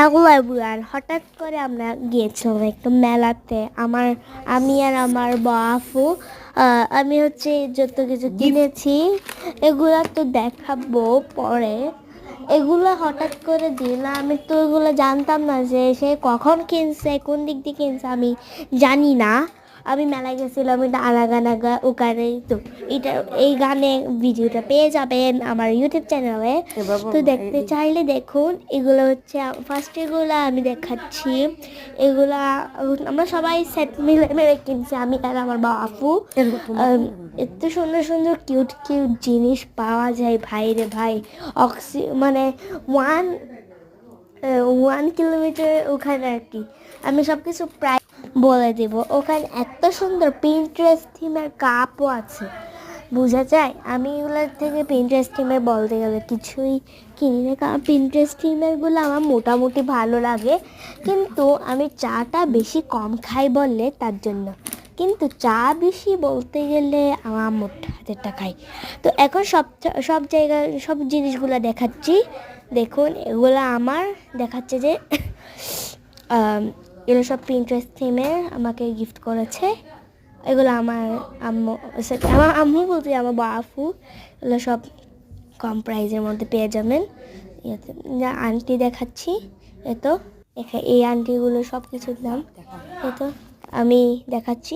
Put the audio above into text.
Hello everyone, হঠাৎ করে আমরা গিয়েছিলাম একটা মেলাতে। আমি আর আমার বাপু আমি হচ্ছে যত কিছু কিনেছি এগুলা তো দেখাবো পরে। এগুলো হঠাৎ করে দিল, আমি তো এগুলো জানতাম না যে সে কখন কিনছে, কোন দিক দিয়ে কিনছে আমি জানি না। আমি মেলায় গেছিলাম, এটা আনাগানাগা ওখানেই তো এটা এই গানে ভিডিওটা পেয়ে যাবেন আমার ইউটিউব চ্যানেলে। তো দেখতে চাইলে দেখুন। এগুলো হচ্ছে ফার্স্ট, এগুলো আমি দেখাচ্ছি। এগুলা আমরা সবাই সেট মিলে মিলে কিনছি, আমি আর আমার বাপু। এত সুন্দর সুন্দর কিউট কিউট জিনিস পাওয়া যায় ভাই রে ভাই। মানে 1 কিলোমিটার ওখানে আর কি। আমি সব কিছু প্রায় বলে দেব। ওখানে এত সুন্দর পিন্টারেস্ট থিমের কাপও আছে, বোঝা যায়। আমি এগুলোর থেকে পিন্টারেস্ট থিমের বলতে গেলে কিছুই কিনি না, কারণ পিন্টারেস্ট থিমেরগুলো আমার মোটামুটি ভালো লাগে, কিন্তু আমি চাটা বেশি কম খাই বললে তার জন্য। কিন্তু চা বেশি বলতে গেলে আমার মোট হাতেরটা খাই। তো এখন সব জায়গায় সব জিনিসগুলো দেখাচ্ছি। দেখুন, এগুলো আমার দেখাচ্ছে যে এগুলো সব পিন্টারেস্ট থিমের আমাকে গিফট করেছে। এগুলো আমার আম্মু বলতে আমার বাপু। এগুলো সব কম প্রাইজের মধ্যে পেয়ে যাবেন। আন্টি দেখাচ্ছি, এই আন্টিগুলো সব কিছুর দাম। আমি দেখাচ্ছি।